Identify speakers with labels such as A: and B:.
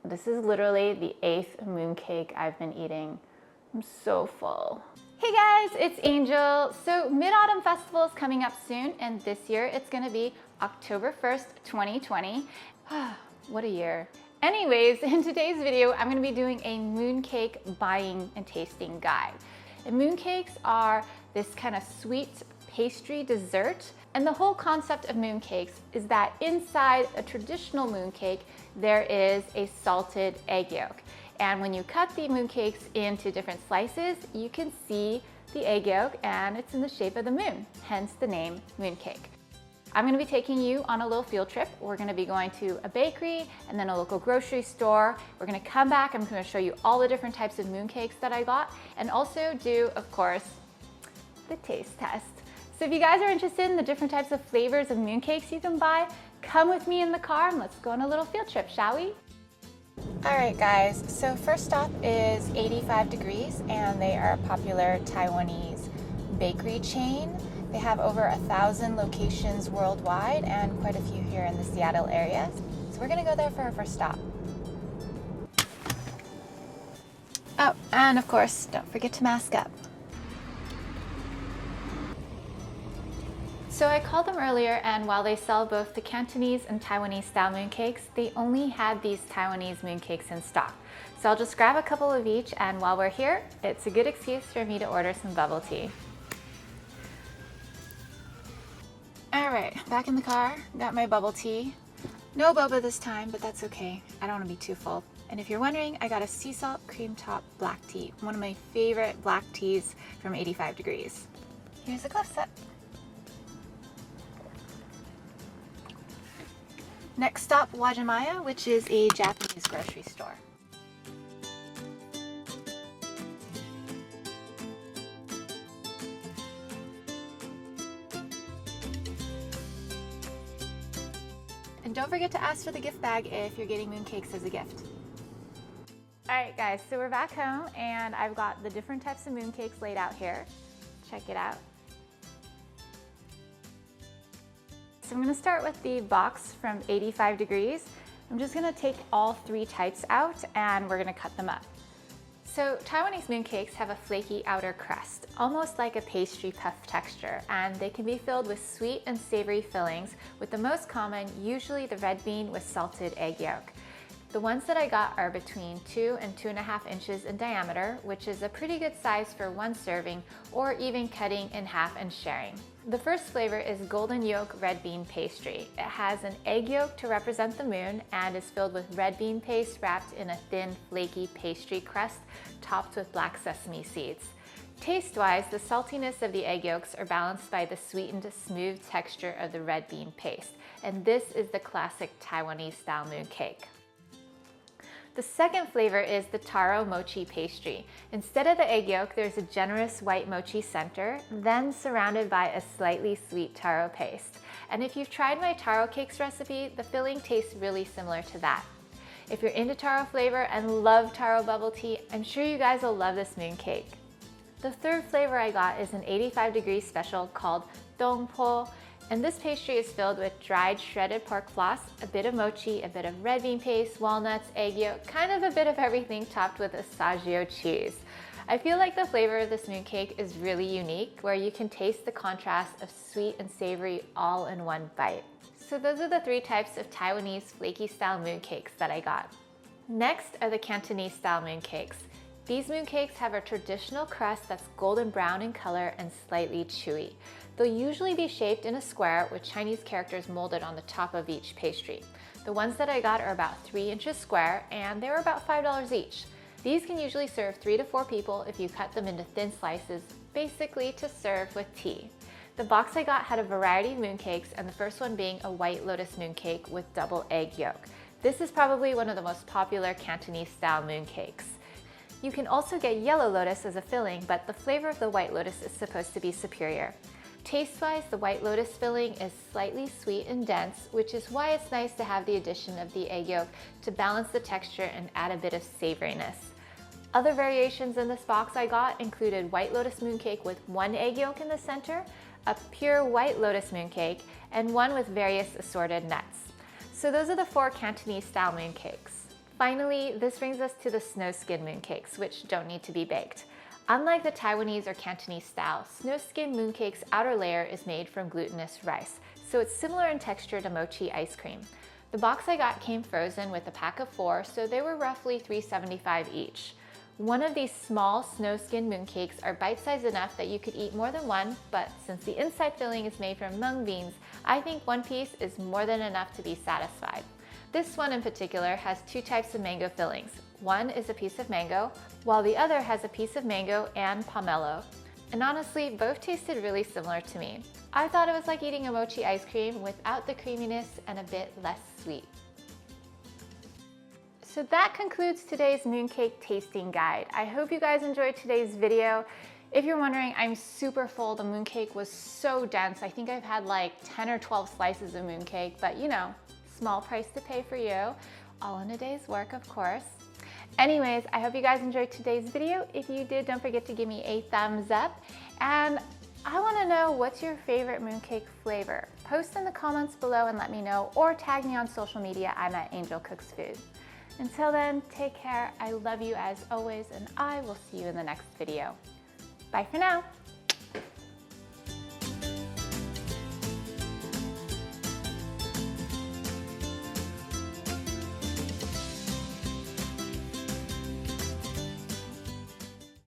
A: This is literally the 8th mooncake I've been eating. I'm so full. Hey guys, it's Angel. So Mid-Autumn Festival is coming up soon, and this year it's gonna be October 1st, 2020. What a year. Anyways, in today's video, I'm gonna be doing a mooncake buying and tasting guide. And mooncakes are this kind of sweet pastry dessert. And the whole concept of mooncakes is that inside a traditional mooncake, there is a salted egg yolk. And when you cut the mooncakes into different slices, you can see the egg yolk and it's in the shape of the moon, hence the name mooncake. I'm gonna be taking you on a little field trip. We're gonna be going to a bakery and then a local grocery store. We're gonna come back, I'm gonna show you all the different types of mooncakes that I got and also do, of course, the taste test. So if you guys are interested in the different types of flavors of mooncakes you can buy, come with me in the car and let's go on a little field trip, shall we? All right guys, so first stop is 85 Degrees and they are a popular Taiwanese bakery chain. They have over 1,000 locations worldwide and quite a few here in the Seattle area. So we're gonna go there for our first stop. Oh, and of course, don't forget to mask up. So I called them earlier, and while they sell both the Cantonese and Taiwanese style mooncakes, they only had these Taiwanese mooncakes in stock. So I'll just grab a couple of each, and while we're here, it's a good excuse for me to order some bubble tea. All right, back in the car, got my bubble tea. No boba this time, but that's okay. I don't want to be too full. And if you're wondering, I got a sea salt cream top black tea, one of my favorite black teas from 85 Degrees. Here's a glove set. Next stop, Wajimaya, which is a Japanese grocery store. And don't forget to ask for the gift bag if you're getting mooncakes as a gift. All right guys, so we're back home and I've got the different types of mooncakes laid out here. Check it out. So I'm gonna start with the box from 85 Degrees. I'm just gonna take all 3 types out and we're gonna cut them up. So Taiwanese mooncakes have a flaky outer crust, almost like a pastry puff texture, and they can be filled with sweet and savory fillings, with the most common usually the red bean with salted egg yolk. The ones that I got are between 2 and 2.5 inches in diameter, which is a pretty good size for one serving or even cutting in half and sharing. The first flavor is golden yolk red bean pastry. It has an egg yolk to represent the moon and is filled with red bean paste wrapped in a thin, flaky pastry crust topped with black sesame seeds. Taste-wise, the saltiness of the egg yolks are balanced by the sweetened, smooth texture of the red bean paste. And this is the classic Taiwanese style mooncake. The second flavor is the taro mochi pastry. Instead of the egg yolk, there's a generous white mochi center, then surrounded by a slightly sweet taro paste. And if you've tried my taro cakes recipe, the filling tastes really similar to that. If you're into taro flavor and love taro bubble tea, I'm sure you guys will love this mooncake. The third flavor I got is an 85 Degrees special called dongpo. And this pastry is filled with dried shredded pork floss, a bit of mochi, a bit of red bean paste, walnuts, egg yolk, kind of a bit of everything topped with Asagio cheese. I feel like the flavor of this mooncake is really unique, where you can taste the contrast of sweet and savory all in one bite. So those are the 3 types of Taiwanese flaky style mooncakes that I got. Next are the Cantonese style mooncakes. These mooncakes have a traditional crust that's golden brown in color and slightly chewy. They'll usually be shaped in a square with Chinese characters molded on the top of each pastry. The ones that I got are about 3 inches square and they were about $5 each. These can usually serve 3 to 4 people if you cut them into thin slices, basically to serve with tea. The box I got had a variety of mooncakes, and the first one being a white lotus mooncake with double egg yolk. This is probably one of the most popular Cantonese style mooncakes. You can also get yellow lotus as a filling, but the flavor of the white lotus is supposed to be superior. Taste-wise, the white lotus filling is slightly sweet and dense, which is why it's nice to have the addition of the egg yolk to balance the texture and add a bit of savoriness. Other variations in this box I got included white lotus mooncake with 1 egg yolk in the center, a pure white lotus mooncake, and one with various assorted nuts. So those are the 4 Cantonese style mooncakes. Finally, this brings us to the snow skin mooncakes, which don't need to be baked. Unlike the Taiwanese or Cantonese style, snow skin mooncake's outer layer is made from glutinous rice, so it's similar in texture to mochi ice cream. The box I got came frozen with a pack of 4, so they were roughly $3.75 each. One of these small snow skin mooncakes are bite-sized enough that you could eat more than one, but since the inside filling is made from mung beans, I think one piece is more than enough to be satisfied. This one in particular has 2 types of mango fillings. One is a piece of mango, while the other has a piece of mango and pomelo. And honestly, both tasted really similar to me. I thought it was like eating a mochi ice cream without the creaminess and a bit less sweet. So that concludes today's mooncake tasting guide. I hope you guys enjoyed today's video. If you're wondering, I'm super full. The mooncake was so dense. I think I've had like 10 or 12 slices of mooncake, but you know, small price to pay for you. All in a day's work, of course. Anyways, I hope you guys enjoyed today's video. If you did, don't forget to give me a thumbs up. And I want to know, what's your favorite mooncake flavor? Post in the comments below and let me know, or tag me on social media. I'm at Angel Cooks Food. Until then, take care. I love you as always, and I will see you in the next video. Bye for now.